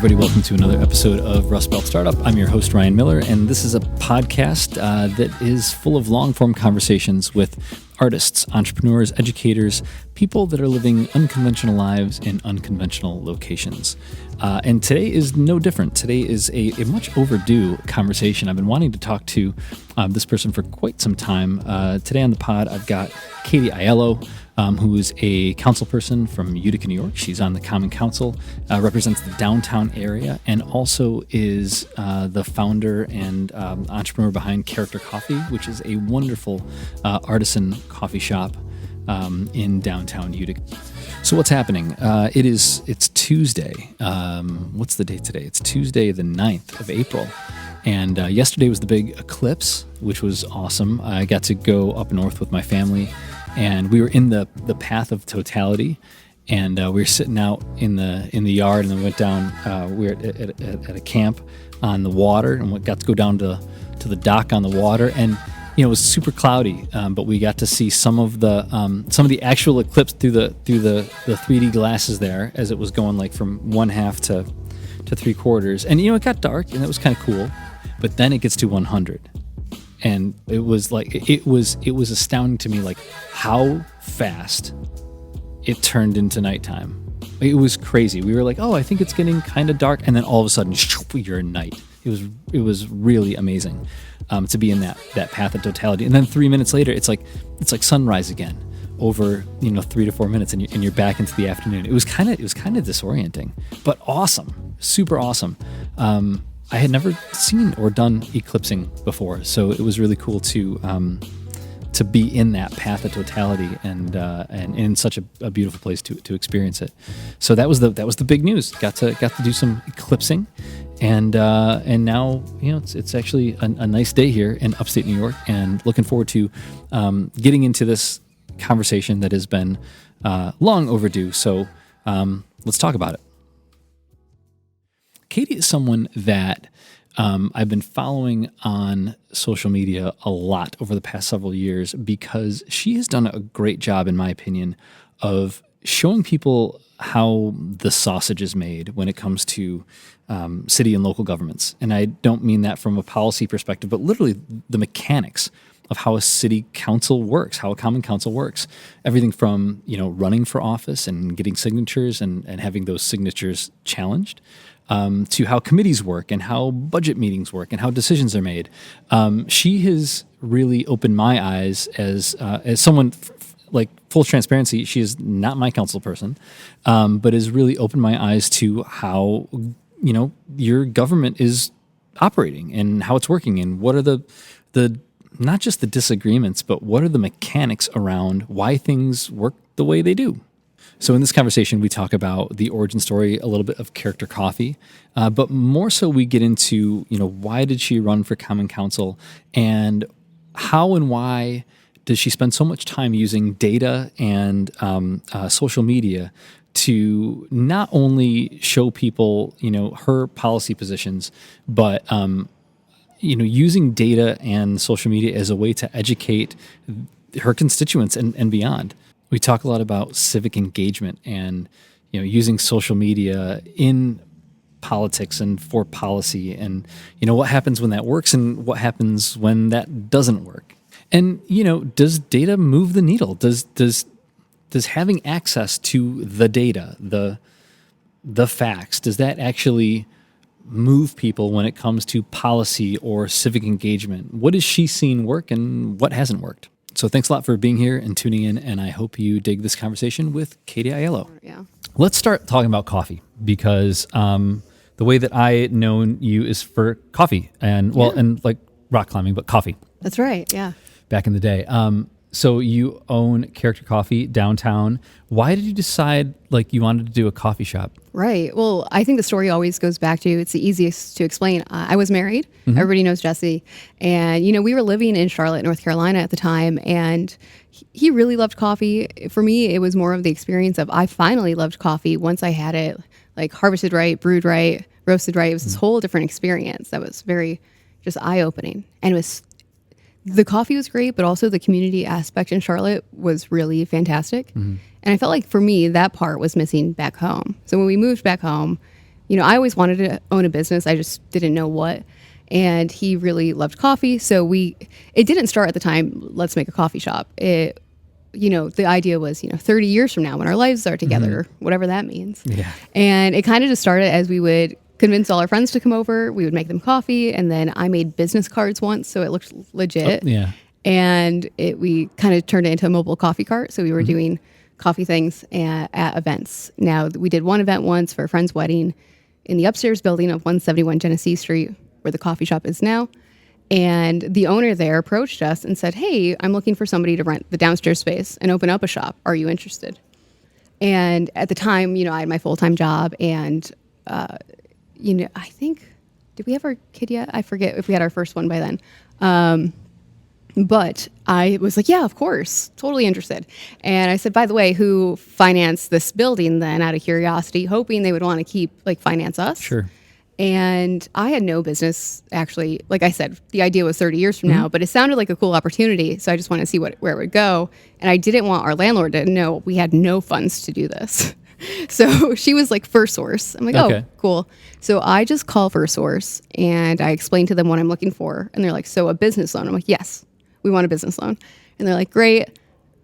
everybody. Welcome to another episode of Rust Belt Startup. I'm your host, Ryan Miller, and this is a podcast that is full of long-form conversations with artists, entrepreneurs, educators, people that are living unconventional lives in unconventional locations. And today is no different. Today is a much overdue conversation. I've been wanting to talk to this person for quite some time. Today on the pod, I've got Katie Aiello, who is a council person from Utica, New York. She's on the Common Council, represents the downtown area, and also is the founder and entrepreneur behind Character Coffee, which is a wonderful artisan coffee shop in downtown Utica. So what's happening? It's Tuesday. What's the date today? It's Tuesday, the 9th of April. And yesterday was the big eclipse, which was awesome. I got to go up north with my family, and we were in the path of totality, and we were sitting out in the yard, and then we went down. We were at a camp on the water, and we got to go down to the dock on the water, and it was super cloudy, but we got to see some of the actual eclipse through the 3D glasses there as it was going like from one half to three quarters, and it got dark, and it was kind of cool, but then it gets to 100. And it was astounding to me, like how fast it turned into nighttime. It was crazy. We were like, oh, I think it's getting kind of dark, and then all of a sudden, you're in night. It was really amazing to be in that path of totality. And then 3 minutes later, it's like sunrise again over 3 to 4 minutes, and you're back into the afternoon. It was kind of disorienting, but awesome, super awesome. I had never seen or done eclipsing before, so it was really cool to be in that path of totality and in such a beautiful place to experience it. So that was the big news. Got to do some eclipsing, and now it's actually a nice day here in upstate New York, and looking forward to getting into this conversation that has been long overdue. So let's talk about it. Katie is someone that I've been following on social media a lot over the past several years because she has done a great job, in my opinion, of showing people how the sausage is made when it comes to city and local governments. And I don't mean that from a policy perspective, but literally the mechanics of how a city council works, how a common council works. Everything from running for office and getting signatures and having those signatures challenged, to how committees work and how budget meetings work and how decisions are made. She has really opened my eyes as someone, like full transparency, she is not my council person, but has really opened my eyes to how, your government is operating and how it's working, and what are the not just the disagreements, but what are the mechanics around why things work the way they do. So in this conversation, we talk about the origin story, a little bit of Character Coffee, but more so we get into, why did she run for Common Council, and how and why does she spend so much time using data and social media to not only show people, her policy positions, but using data and social media as a way to educate her constituents and beyond. We talk a lot about civic engagement and, using social media in politics and for policy, and, what happens when that works and what happens when that doesn't work. And, does data move the needle? Does having access to the data, the facts, does that actually move people when it comes to policy or civic engagement? What has she seen work and what hasn't worked? So thanks a lot for being here and tuning in, and I hope you dig this conversation with Katie Aiello. Yeah. Let's start talking about coffee, because the way that I know you is for coffee and like rock climbing, but coffee. That's right, yeah. Back in the day. So you own Character Coffee downtown. Why did you decide you wanted to do a coffee shop? Right. Well, I think the story always goes back to, it's the easiest to explain. I was married. Mm-hmm. Everybody knows Jesse. And, we were living in Charlotte, North Carolina at the time. And he really loved coffee. For me, it was more of the experience of, I finally loved coffee once I had it harvested right, brewed right, roasted right. It was this whole different experience that was very just eye-opening. And the coffee was great, but also the community aspect in Charlotte was really fantastic. Mm-hmm. And I felt like for me, that part was missing back home. So when we moved back home, I always wanted to own a business. I just didn't know what. And he really loved coffee. So it didn't start at the time, let's make a coffee shop. The idea was, 30 years from now when our lives are together, or whatever that means. Yeah. And it kind of just started as we would convince all our friends to come over. We would make them coffee. And then I made business cards once, so it looked legit. Oh, yeah. And we kind of turned it into a mobile coffee cart. So we were doing coffee things at events. Now, we did one event once for a friend's wedding in the upstairs building of 171 Genesee Street, where the coffee shop is now. And the owner there approached us and said, "Hey, I'm looking for somebody to rent the downstairs space and open up a shop. Are you interested?" And at the time, I had my full-time job, and I think, did we have our kid yet? I forget if we had our first one by then. But I was like, yeah, of course, totally interested. And I said, by the way, who financed this building then, out of curiosity, hoping they would want to finance us. Sure. And I had no business, actually. Like I said, the idea was 30 years from now, but it sounded like a cool opportunity. So I just wanted to see where it would go. And I didn't want our landlord to know we had no funds to do this. So she was like, First Source. I'm like, Okay. Oh, cool. So I just call First Source and I explain to them what I'm looking for. And they're like, so a business loan? I'm like, yes, we want a business loan. And they're like, great.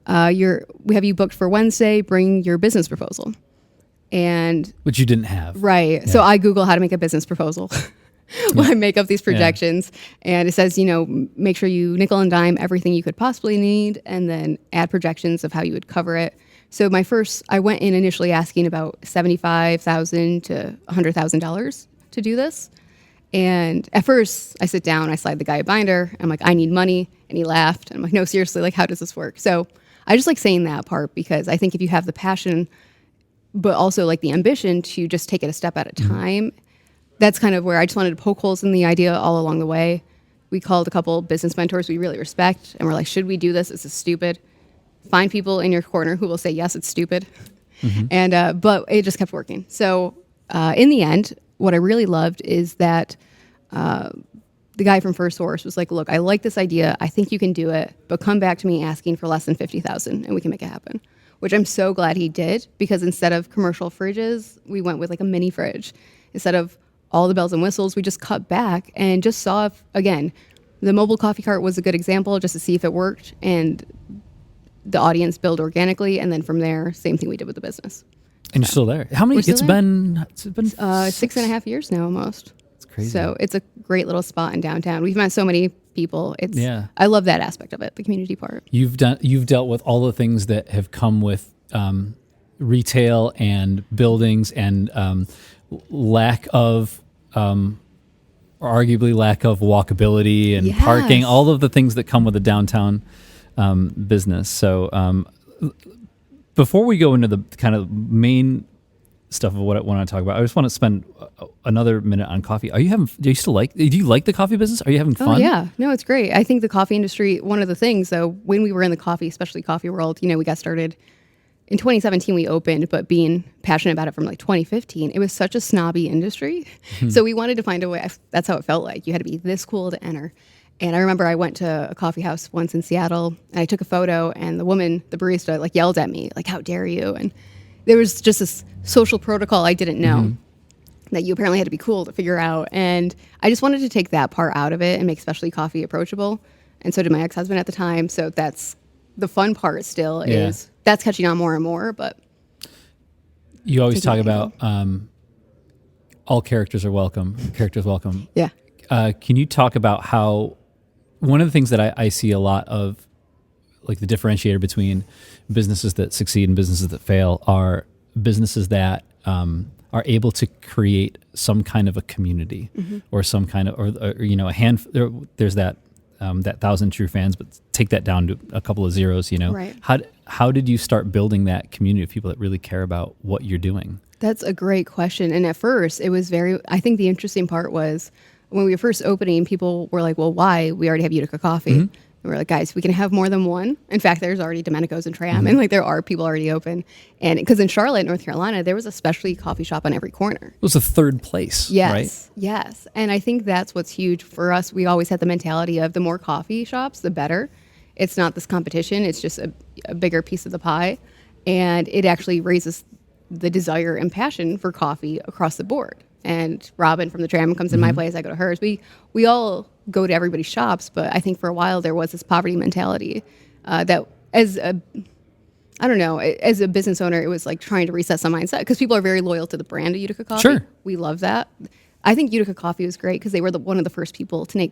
We have you booked for Wednesday. Bring your business proposal. And Which you didn't have. right. Yeah. So I Google how to make a business proposal when I make up these projections. And it says, make sure you nickel and dime everything you could possibly need and then add projections of how you would cover it. So I went in initially asking about $75,000 to $100,000 to do this. And at first I sit down, I slide the guy a binder. I'm like, I need money. And he laughed. And I'm like, no, seriously, like, how does this work? So I just like saying that part because I think if you have the passion, but also like the ambition to just take it a step at a time, that's kind of where I just wanted to poke holes in the idea all along the way. We called a couple business mentors we really respect. And we're like, should we do this? This is stupid. Find people in your corner who will say, yes, it's stupid. And, but it just kept working. So in the end, what I really loved is that the guy from First Source was like, look, I like this idea. I think you can do it, but come back to me asking for less than $50,000 and we can make it happen. Which I'm so glad he did, because instead of commercial fridges, we went with like a mini fridge. Instead of all the bells and whistles, we just cut back and just saw if, again, the mobile coffee cart was a good example just to see if it worked, and the audience built organically. And then from there, same thing we did with the business. And you're still there. How many? It's been 6.5 years now almost. It's crazy. So it's a great little spot in downtown. We've met so many people. I love that aspect of it, the community part. You've dealt with all the things that have come with retail and buildings and lack of, or arguably lack of walkability and parking, all of the things that come with a downtown business. So before we go into the kind of main stuff of what I want to talk about, I just want to spend another minute on coffee. Do you like the coffee business? Are you having fun? Oh, yeah. No, it's great. I think the coffee industry, one of the things, though, when we were in the coffee, especially coffee world, we got started in 2017, we opened, but being passionate about it from like 2015, it was such a snobby industry. So we wanted to find a way. That's how it felt like. You had to be this cool to enter. And I remember I went to a coffee house once in Seattle and I took a photo, and the woman, the barista, like yelled at me, like, how dare you? And there was just this social protocol I didn't know that you apparently had to be cool to figure out. And I just wanted to take that part out of it and make specialty coffee approachable. And so did my ex-husband at the time. So that's the fun part still is that's catching on more and more. But you always talk about all characters are welcome. Characters welcome. Yeah. Can you talk about how one of the things that I see a lot of, like the differentiator between businesses that succeed and businesses that fail, are businesses that are able to create some kind of a community or some kind of, or a hand. There's that 1,000 true fans, but take that down to a couple of zeros. Right. How did you start building that community of people that really care about what you're doing? That's a great question. And at first, it was I think the interesting part was when we were first opening, people were like, well, why? We already have Utica Coffee. And we're like, guys, we can have more than one. In fact, there's already Domenico's and Tram, and like there are people already open. And because in Charlotte, North Carolina, there was a specialty coffee shop on every corner. It was the third place, right? Yes. And I think that's what's huge for us. We always had the mentality of the more coffee shops, the better. It's not this competition. It's just a bigger piece of the pie. And it actually raises the desire and passion for coffee across the board. and Robin from the Tram comes in my place, I go to hers. We all go to everybody's shops, but I think for a while there was this poverty mentality that as a business owner, it was like trying to reset some mindset because people are very loyal to the brand of Utica Coffee. Sure. We love that. I think Utica Coffee was great because they were one of the first people to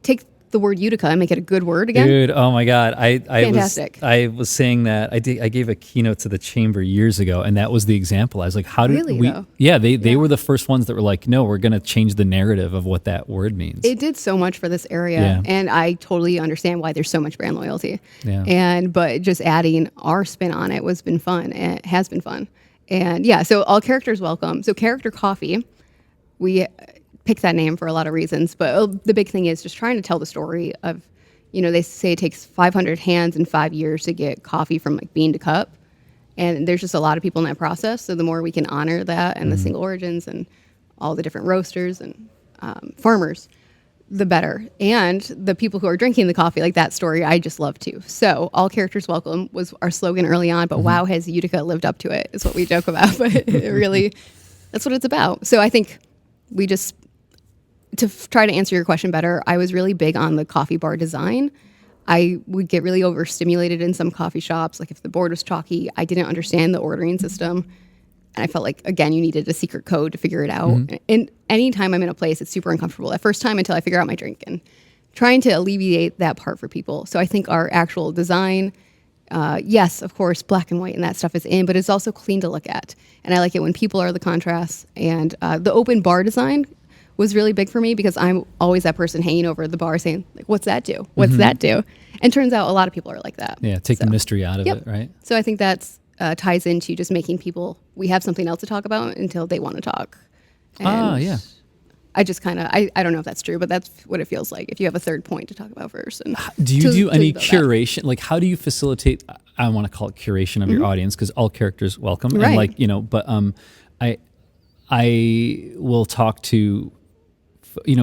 take the word Utica and make it a good word again. Dude, oh my God. Fantastic. I was saying that I gave a keynote to the chamber years ago, and that was the example. I was like, how did Really, we, though? yeah, they were the first ones that were like, no, we're going to change the narrative of what that word means. It did so much for this area, Yeah. and I totally understand why there's so much brand loyalty. Yeah. But just adding our spin on it has been fun, and it has been fun. And yeah, so all characters welcome. So Character Coffee, we picked that name for a lot of reasons, but the big thing is just trying to tell the story of, they say it takes 500 hands and 5 years to get coffee from like bean to cup. And there's just a lot of people in that process. So the more we can honor that and the single origins and all the different roasters and farmers, the better. And the people who are drinking the coffee, like that story, I just love too. So all characters welcome was our slogan early on, but wow, has Utica lived up to it is what we joke about. But it really, that's what it's about. So I think to try to answer your question better, I was really big on the coffee bar design. I would get really overstimulated in some coffee shops. Like if the board was chalky, I didn't understand the ordering system. And I felt like, again, you needed a secret code to figure it out. And anytime I'm in a place, it's super uncomfortable that first time until I figure out my drink, and trying to alleviate that part for people. So I think our actual design, yes, of course, black and white and that stuff is in, but it's also clean to look at. And I like it when people are the contrast. And the open bar design was really big for me because I'm always that person hanging over the bar saying, like, what's that do? What's that do? And turns out a lot of people are like that. Yeah, take the mystery out of it, right? So I think that's ties into just making people, we have something else to talk about until they want to talk. And yeah. I just kind of, I don't know if that's true, but that's what it feels like if you have a third point to talk about first. And do you do any curation? Like, how do you facilitate, I want to call it curation of your audience, because all characters welcome. Right. And but I will talk to,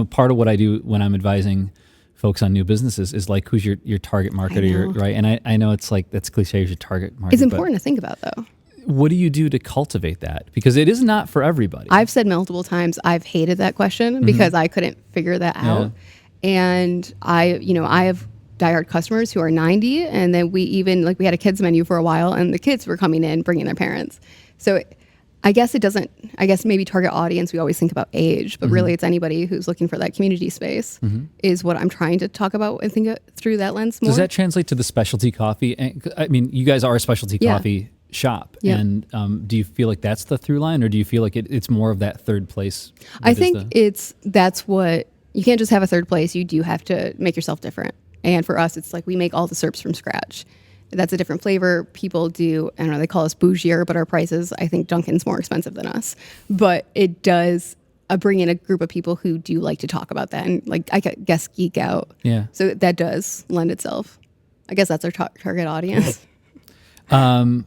part of what I do when I'm advising folks on new businesses is like, who's your target market, right? And I know it's like, that's cliche, your target market. It's important to think about, though. What do you do to cultivate that? Because it is not for everybody. I've said multiple times I've hated that question because I couldn't figure that out. And I have diehard customers who are 90, and then we had a kids menu for a while, and the kids were coming in bringing their parents. So I guess maybe target audience, we always think about age, but really it's anybody who's looking for that community space is what I'm trying to talk about and think through that lens more. Does that translate to the specialty coffee? I mean, you guys are a specialty coffee shop. Yeah. And do you feel like that's the through line, or do you feel like it's more of that third place? I think that's what, you can't just have a third place. You do have to make yourself different. And for us, it's like we make all the syrups from scratch. That's a different flavor. People do, I don't know, they call us bougier, but our prices, I think Dunkin's more expensive than us. But it does bring in a group of people who do like to talk about that and, like, I guess, geek out. Yeah. So that does lend itself. I guess that's our target audience. Can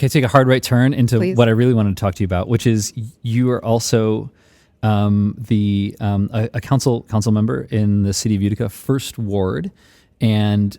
I take a hard right turn into Please. What I really wanted to talk to you about, which is you are also a council member in the city of Utica, First Ward, and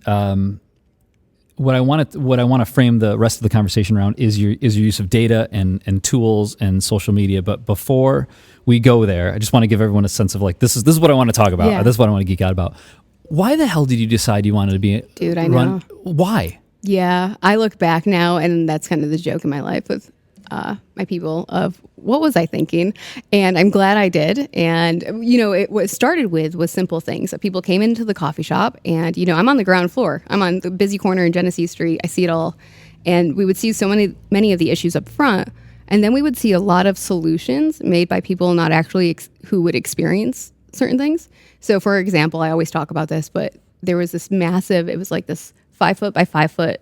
what I want to frame the rest of the conversation around is your use of data and tools and social media. But before we go there, I just want to give everyone a sense of, like, this is what I want to talk about. Yeah. This is what I want to geek out about. Why the hell did you decide you wanted to be? Dude, I know. Why? Yeah, I look back now, and that's kind of the joke in my life with my people of what was I thinking? And I'm glad I did. And, what it started with was simple things. That people came into the coffee shop, and, I'm on the ground floor. I'm on the busy corner in Genesee Street. I see it all. And we would see so many of the issues up front. And then we would see a lot of solutions made by people not actually who would experience certain things. So, for example, I always talk about this, but there was this massive, it was like this 5 foot by 5 foot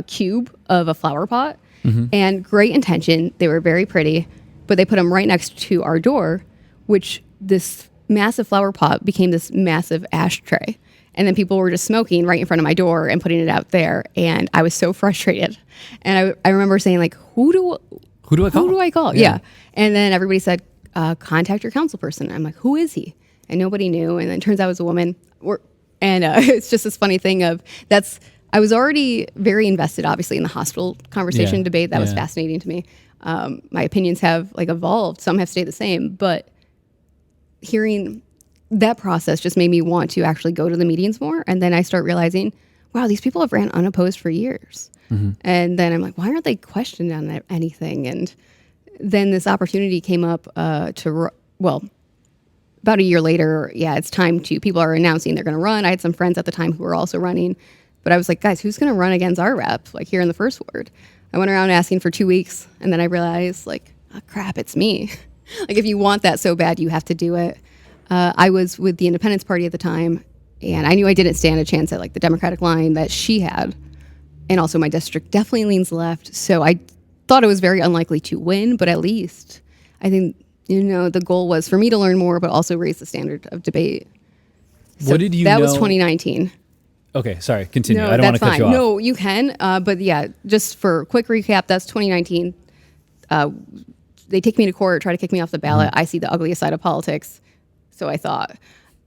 cube of a flower pot. And great intention. They were very pretty, but they put them right next to our door, which this massive flower pot became this massive ashtray. And then people were just smoking right in front of my door and putting it out there. And I was so frustrated. And I remember saying, like, who do I call? Yeah. And then everybody said, contact your council person. I'm like, who is he? And nobody knew. And then it turns out it was a woman. And it's just this funny thing of I was already very invested, obviously, in the hospital conversation debate. That was fascinating to me. My opinions have like evolved. Some have stayed the same, but hearing that process just made me want to actually go to the meetings more. And then I start realizing, wow, these people have ran unopposed for years. And then I'm like, why aren't they questioned on anything? And then this opportunity came up about a year later, it's time to, people are announcing they're going to run. I had some friends at the time who were also running, but I was like, guys, who's going to run against our rep, like here in the first ward? I went around asking for 2 weeks, and then I realized, like, oh, crap, it's me. Like, if you want that so bad, you have to do it. I was with the Independence Party at the time, and I knew I didn't stand a chance at, like, the Democratic line that she had, and also my district definitely leans left, so I thought it was very unlikely to win, but at least I think, the goal was for me to learn more, but also raise the standard of debate. So what did you that know? was 2019. Okay, sorry, continue. No, I don't want to cut you off. No, you can. But yeah, just for a quick recap, that's 2019. They take me to court, try to kick me off the ballot. I see the ugliest side of politics. So I thought.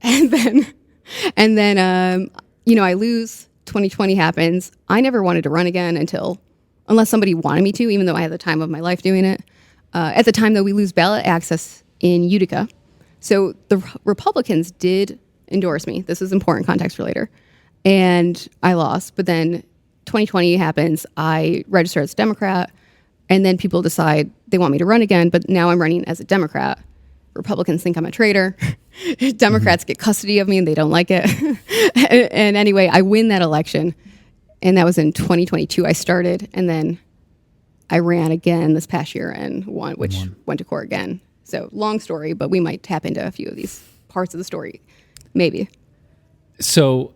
And then I lose. 2020 happens. I never wanted to run again unless somebody wanted me to, even though I had the time of my life doing it. At the time, though, we lose ballot access in Utica. So the Republicans did endorse me. This is important context for later. And I lost. But then 2020 happens. I register as a Democrat. And then people decide they want me to run again. But now I'm running as a Democrat. Republicans think I'm a traitor. Democrats get custody of me and they don't like it. And anyway, I win that election. And that was in 2022 I started. And then I ran again this past year and won, which went to court again. So long story, but we might tap into a few of these parts of the story. Maybe. So...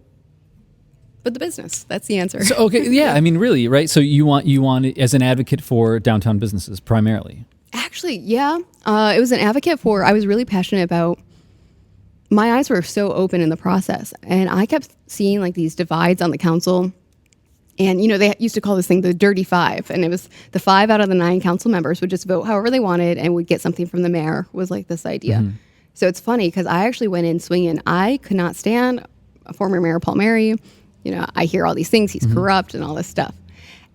But the business, that's the answer. So, okay, yeah, I mean, really, right? So you want it as an advocate for downtown businesses primarily? Actually, yeah. It was an advocate for, I was really passionate about, my eyes were so open in the process. And I kept seeing like these divides on the council. And, they used to call this thing the dirty five. And it was the 5 out of the 9 council members would just vote however they wanted and would get something from the mayor, was like this idea. So it's funny because I actually went in swinging. I could not stand former Mayor Palmieri. I hear all these things. He's corrupt and all this stuff.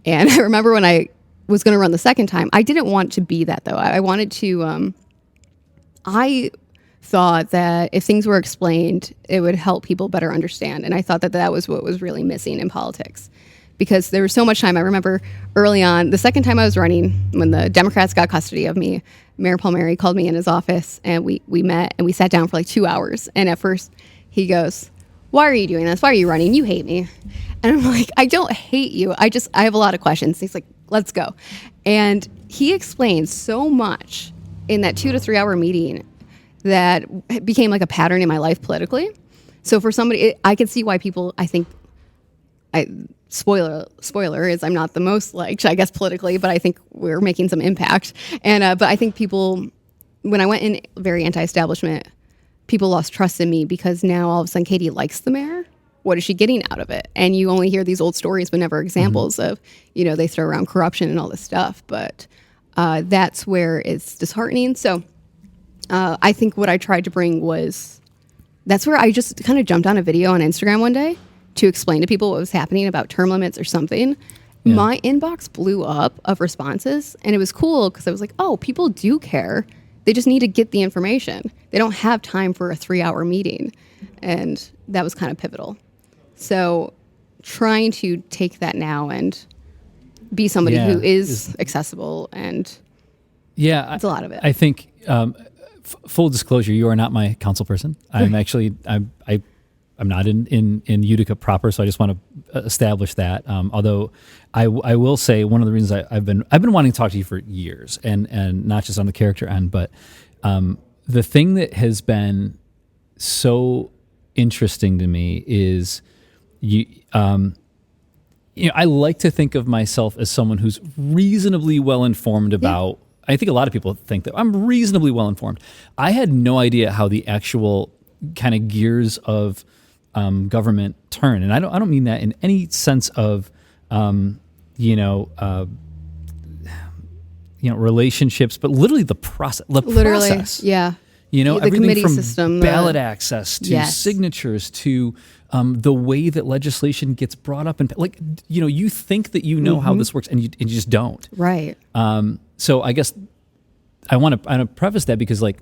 And I remember when I was going to run the second time, I didn't want to be that, though. I wanted to, I thought that if things were explained, it would help people better understand. And I thought that was what was really missing in politics. Because there was so much time. I remember early on, the second time I was running, when the Democrats got custody of me, Mayor Palmieri called me in his office, and we met, and we sat down for like 2 hours. And at first, he goes, "Why are you doing this? Why are you running? You hate me." And I'm like, "I don't hate you. I have a lot of questions." He's like, "Let's go." And he explained so much in that 2 to 3 hour meeting that became like a pattern in my life politically. So for somebody, I could see why people, I think, spoiler is I'm not the most liked, I guess, politically, but I think we're making some impact. And but I think people, when I went in very anti-establishment, people lost trust in me because now all of a sudden Katie likes the mayor. What is she getting out of it? And you only hear these old stories, but never examples of, they throw around corruption and all this stuff. But that's where it's disheartening. So I think what I tried to bring was, that's where I just kind of jumped on a video on Instagram one day to explain to people what was happening about term limits or something. Yeah. My inbox blew up of responses, and it was cool because I was like, oh, people do care. They just need to get the information. They don't have time for a 3-hour meeting. And that was kind of pivotal. So trying to take that now and be somebody who is accessible, and it's a lot of it. I think, full disclosure, you are not my council person. I'm actually, I'm not in Utica proper, so I just want to establish that. Although I will say one of the reasons I've been wanting to talk to you for years, and not just on the character end, but the thing that has been so interesting to me is I like to think of myself as someone who's reasonably well informed about. I think a lot of people think that I'm reasonably well informed. I had no idea how the actual kind of gears of government turn, and I don't mean that in any sense of relationships, but literally the process. Yeah. The everything committee from system, ballot access to signatures to the way that legislation gets brought up, and like, you think that you know how this works, and you just don't. Right. So I guess I want to preface that because like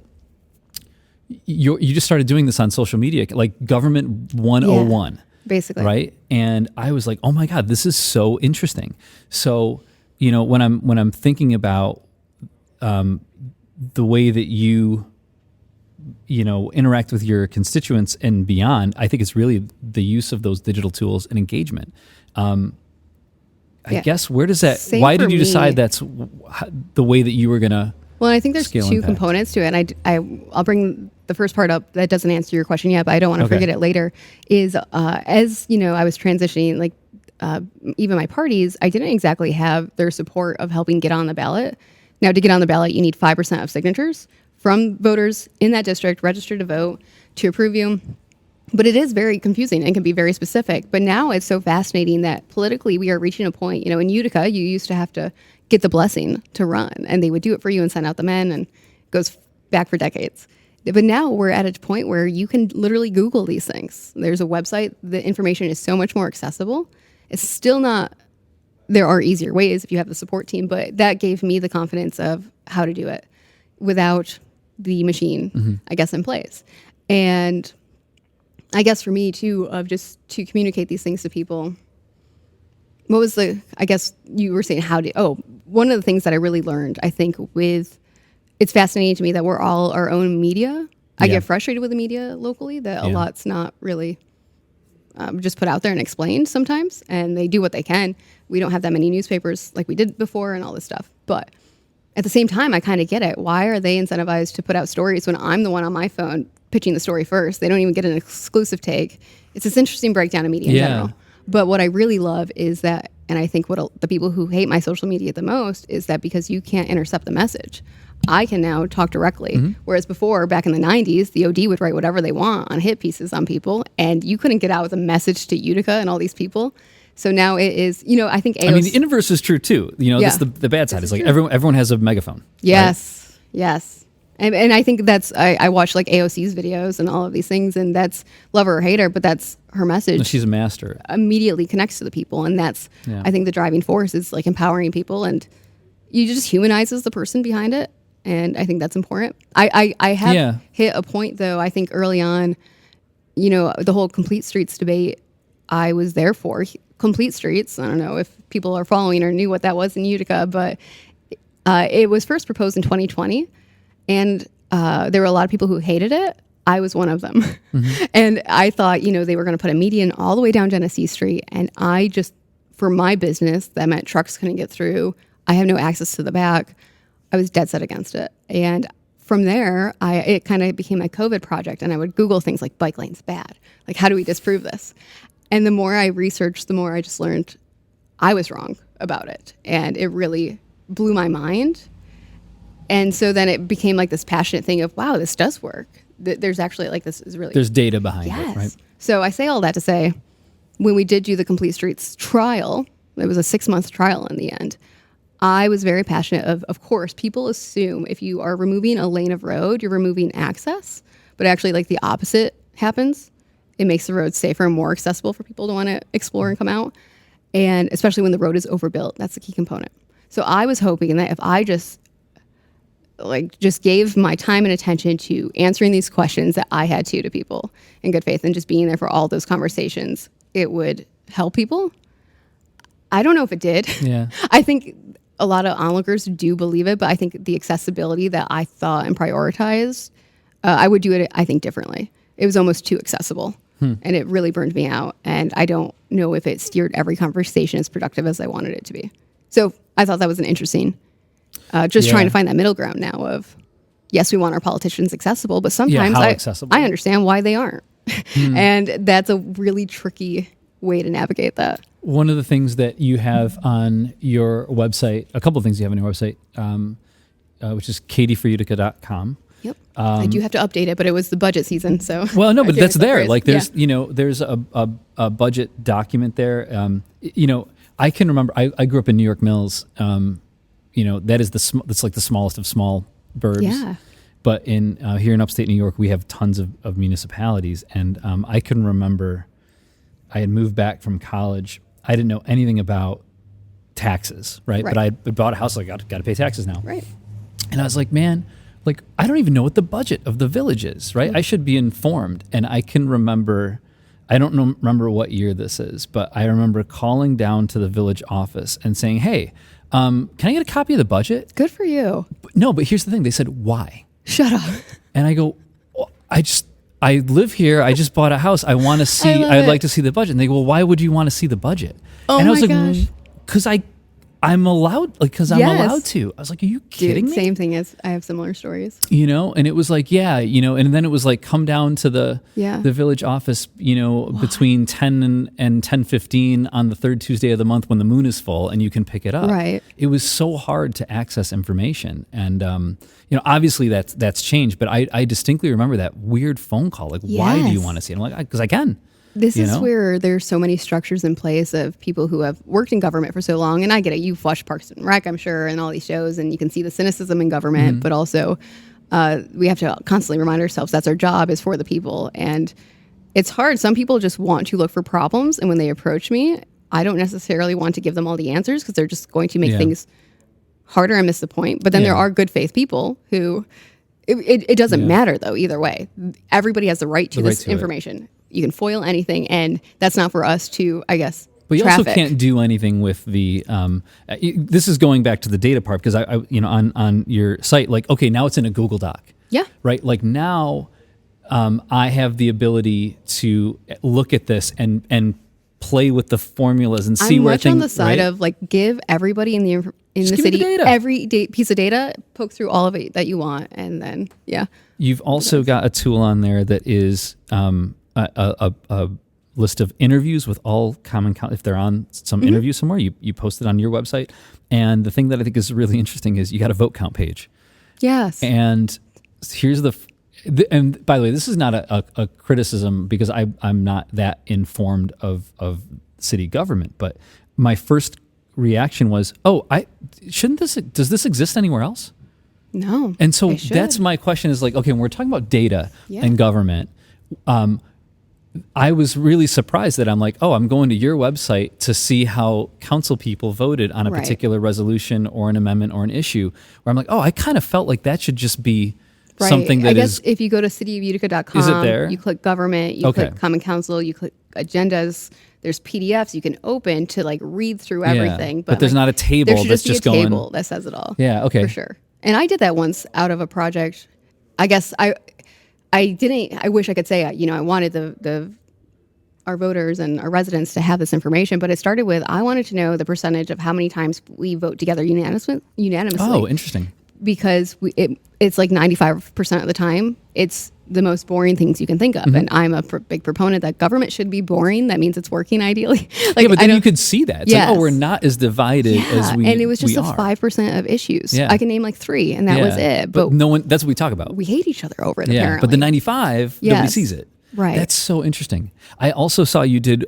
you just started doing this on social media, like Government 101. Basically. Right. And I was like, oh my God, this is so interesting. So, when I'm thinking about the way that you interact with your constituents and beyond, I think it's really the use of those digital tools and engagement. I guess where does that, why did you decide that's the way that you were going to Well, I think there's two components to it. And I'll bring the first part up that doesn't answer your question yet, but I don't want to forget it later, is as I was transitioning, like even my parties, I didn't exactly have their support of helping get on the ballot. Now, to get on the ballot, you need 5% of signatures from voters in that district registered to vote to approve you. But it is very confusing and can be very specific. But now it's so fascinating that politically we are reaching a point, in Utica, you used to have to get the blessing to run, and they would do it for you and send out the men, and it goes back for decades. But now we're at a point where you can literally Google these things. There's a website. The information is so much more accessible. It's still not, there are easier ways if you have the support team, but that gave me the confidence of how to do it without the machine, I guess, in place. And I guess for me too, of just to communicate these things to people, what was I guess you were saying one of the things that I really learned, I think it's fascinating to me that we're all our own media. I get frustrated with the media locally, that a lot's not really just put out there and explained sometimes, and they do what they can. We don't have that many newspapers like we did before and all this stuff. But at the same time, I kind of get it. Why are they incentivized to put out stories when I'm the one on my phone pitching the story first? They don't even get an exclusive take. It's this interesting breakdown of media in general. But what I really love is that, and I think what the people who hate my social media the most is that because you can't intercept the message, I can now talk directly. Whereas before, back in the 90s, the OD would write whatever they want on hit pieces on people, and you couldn't get out with a message to Utica and all these people. So now it is, I think I mean, the inverse is true too. That's the bad side. It's like everyone has a megaphone. Yes, right? Yes. And I think that's, I watch like AOC's videos and all of these things, and that's love her or hate her, but that's her message. No, she's a master. Immediately connects to the people. And that's, I think the driving force is like empowering people, and you just humanizes the person behind it. And I think that's important. I have hit a point though, I think early on, the whole Complete Streets debate, I was there for. Complete Streets, I don't know if people are following or knew what that was in Utica, but it was first proposed in 2020. And there were a lot of people who hated it. I was one of them. And I thought, they were going to put a median all the way down Genesee Street. And I just, for my business, that meant trucks couldn't get through. I have no access to the back. I was dead set against it. And from there, it kind of became my COVID project. And I would Google things like bike lanes bad. Like, how do we disprove this? And the more I researched, the more I just learned I was wrong about it. And it really blew my mind. And so then it became like this passionate thing of, wow, this does work. There's actually like, this is really... There's data behind it, right? So I say all that to say, when we did do the Complete Streets trial, it was a 6-month trial in the end, I was very passionate of course, people assume if you are removing a lane of road, you're removing access, but actually like the opposite happens. It makes the road safer and more accessible for people to want to explore and come out. And especially when the road is overbuilt, that's the key component. So I was hoping that if I just gave my time and attention to answering these questions that I had to people in good faith and just being there for all those conversations, it would help people. I don't know if it did. Yeah. I think a lot of onlookers do believe it, but I think the accessibility that I thought and prioritized, I would do it, I think, differently. It was almost too accessible, and it really burned me out. And I don't know if it steered every conversation as productive as I wanted it to be. So I thought that was an interesting, trying to find that middle ground now of, yes, we want our politicians accessible, but sometimes I understand why they aren't. And that's a really tricky way to navigate that. One of the things that you have on your website, a couple of things you have on your website, which is katieforutica.com. Yep. I do have to update it, but it was the budget season, so. Well, no, but that's there. Like there's, there's a budget document there. I can remember, I grew up in New York Mills. That is that's like the smallest of small burbs. Yeah. But in here in upstate New York, we have tons of municipalities, and I can remember I had moved back from college. I didn't know anything about taxes, right? But I bought a house. I got to pay taxes now. Right. And I was like, man, like, I don't even know what the budget of the village is, right? I should be informed. And I can remember, I don't remember what year this is, but I remember calling down to the village office and saying, hey, can I get a copy of the budget? Good for you. No, but here's the thing. They said, why? Shut up. And I go, well, I live here. I just bought a house. I want to see, I'd like to see the budget. And they go, well, why would you want to see the budget? Oh, and I was my like, gosh. because I'm allowed, like, because I'm allowed to. I was like, are you kidding me? Same thing as I have similar stories. You know, and it was like, yeah, you know, and then it was like, come down to the village office, you know, between 10 and 10:15 on the third Tuesday of the month when the moon is full, and you can pick it up. Right. It was so hard to access information, and you know, obviously that's changed, but I distinctly remember that weird phone call, like, why do you want to see it? I'm like, because I can. This is where there's so many structures in place of people who have worked in government for so long. And I get it. You've watched Parks and Rec, I'm sure, and all these shows, and you can see the cynicism in government. But also, we have to constantly remind ourselves that's our job, is for the people. And it's hard. Some people just want to look for problems. And when they approach me, I don't necessarily want to give them all the answers because they're just going to make things harder and miss the point. But then there are good faith people who, it doesn't matter, though, either way. Everybody has the right to this information. You can foil anything, and that's not for us to, I guess, but you traffic. also can't do anything with the. This is going back to the data part, because I you know, on your site, like, okay, now it's in a Google Doc. Yeah. Right. Like now, I have the ability to look at this and play with the formulas and see I'm where much things. on the side of, like, give everybody in the city every piece of data, poke through all of it that you want, and then You've also got a tool on there that is a list of interviews with all common, if they're on some interview somewhere, you post it on your website. And the thing that I think is really interesting is you got a vote count page. Yes. And here's and by the way, this is not a criticism, because I'm not that informed of city government, but my first reaction was, does this exist anywhere else? No. And so that's my question, is like, okay, when we're talking about data and government, I was really surprised that I'm like, I'm going to your website to see how council people voted on a particular resolution or an amendment or an issue, where I'm like, I kind of felt like that should just be something that is. If you go to cityofutica.com, is it there? You click government, you click common council, you click agendas. There's PDFs you can open to, like, read through everything. But there's not a table there should that's just going. Be a table that says it all. Yeah. Okay. For sure. And I did that once out of a project. I guess I didn't. I wish I could say, I wanted our voters and our residents to have this information, but it started with, I wanted to know the percentage of how many times we vote together unanimously. Oh, interesting. Because it's like 95% of the time, it's the most boring things you can think of. And I'm a big proponent that government should be boring. That means it's working ideally. Like, but then you could see that. It's like, we're not as divided as we are. And it was just 5% of issues. Yeah. I can name like 3, and that was it. But no one, that's what we talk about. We hate each other over it, apparently. But the 95, nobody sees it. Right. That's so interesting. I also saw you did,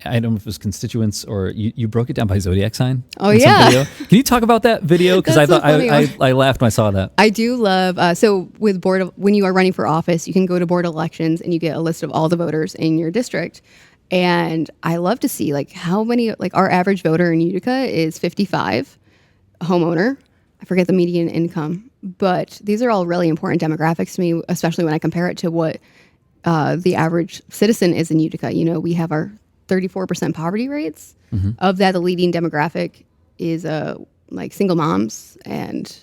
I don't know if it was constituents, or you broke it down by zodiac sign. Oh, yeah. Can you talk about that video? Because I thought I laughed when I saw that. I do love, so with when you are running for office, you can go to board elections and you get a list of all the voters in your district. And I love to see, like, how many, like, our average voter in Utica is 55, a homeowner. I forget the median income, but these are all really important demographics to me, especially when I compare it to what the average citizen is in Utica. We have our 34% poverty rates. Of that, the leading demographic is like single moms, and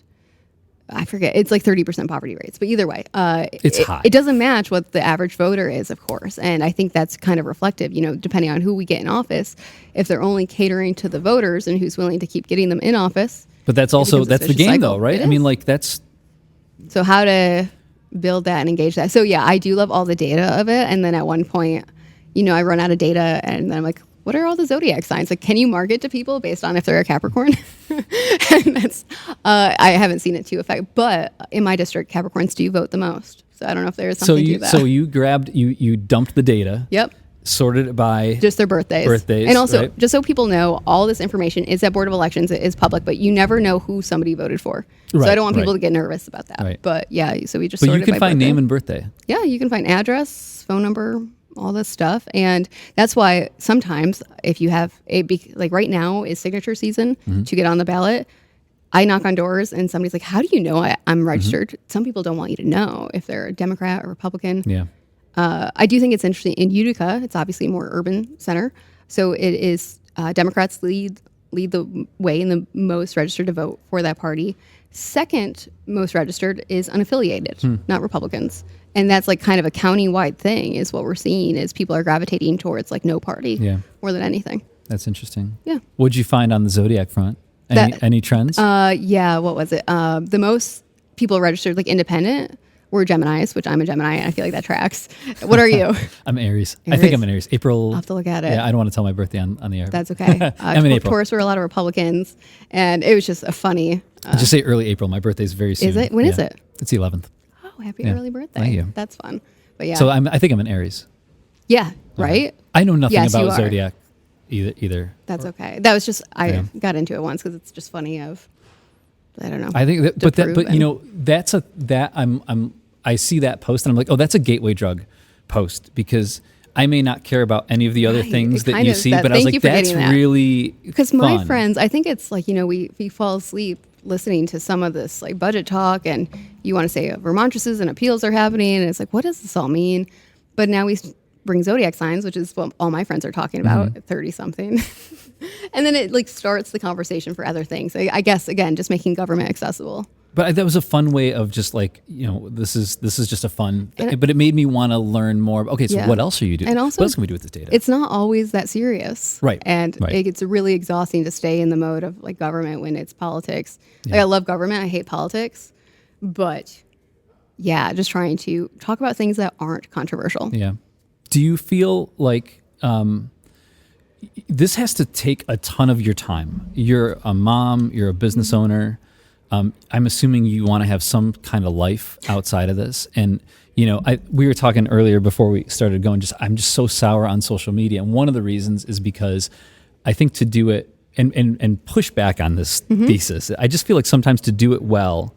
I forget, it's like 30% poverty rates. But either way, it's high. It doesn't match what the average voter is, of course. And I think that's kind of reflective, depending on who we get in office. If they're only catering to the voters and who's willing to keep getting them in office. But that's the game, cycle. Though, right? I mean, like, that's. So how to build that and engage that. So yeah, I do love all the data of it. And then at one point, I run out of data, and then I'm like, what are all the zodiac signs? Like, can you market to people based on if they're a Capricorn? And that's, I haven't seen it to effect, but in my district, Capricorns do vote the most. So I don't know if there's something to that. So you you dumped the data. Yep. Sorted it by just their birthdays. And also, just so people know, all this information is at Board of Elections. It is public, but you never know who somebody voted for. So I don't want people to get nervous about that. Right. But yeah, so we just. But you can find name and birthday. Yeah, you can find address, phone number, all this stuff. And that's why sometimes if you have like right now is signature season to get on the ballot. I knock on doors and somebody's like, how do you know I'm registered? Some people don't want you to know if they're a Democrat or Republican. Yeah. I do think it's interesting. In Utica, it's obviously a more urban center. So it is Democrats lead the way and the most registered to vote for that party. Second most registered is unaffiliated, not Republicans. And that's like kind of a county-wide thing is what we're seeing is people are gravitating towards like no party more than anything. That's interesting. Yeah. What'd you find on the Zodiac front? Any trends? Yeah, what was it? The most people registered like independent were Geminis, which I'm a Gemini, and I feel like that tracks. What are you? I'm Aries. I think I'm an Aries. April. I'll have to look at it. Yeah, I don't want to tell my birthday on the air. That's okay. I'm in April. Taurus were a lot of Republicans, and it was just a funny. Just say early April. My birthday's very soon. Is it? When is it? It's the 11th. Oh, happy early birthday. Thank you. That's fun. But yeah. So I think I'm an Aries. Yeah, right? I know nothing Yes, you about are. Zodiac either. That's okay. That was just, I got into it once because it's just funny I don't know. I think but you know, I see that post and I'm like, oh, that's a gateway drug post because I may not care about any of the other things that you see, but I was like, that's really because my friends, I think it's like, you know, we fall asleep listening to some of this like budget talk and you want to say remonstrances and appeals are happening and it's like, what does this all mean? But now we bring zodiac signs, which is what all my friends are talking about at 30 something. And then it like starts the conversation for other things. I guess, again, just making government accessible. But that was a fun way of just like, you know, this is just a fun, but it made me want to learn more. Okay, so what else are you doing? And also, what else can we do with this data? It's not always that serious. Right. And it's really exhausting to stay in the mode of like government when it's politics. Like I love government. I hate politics. But yeah, just trying to talk about things that aren't controversial. Yeah. Do you feel like this has to take a ton of your time? You're a mom, you're a business owner. I'm assuming you want to have some kind of life outside of this. And, you know, we were talking earlier before we started going, I'm just so sour on social media. And one of the reasons is because I think to do it and push back on this thesis, I just feel like sometimes to do it well,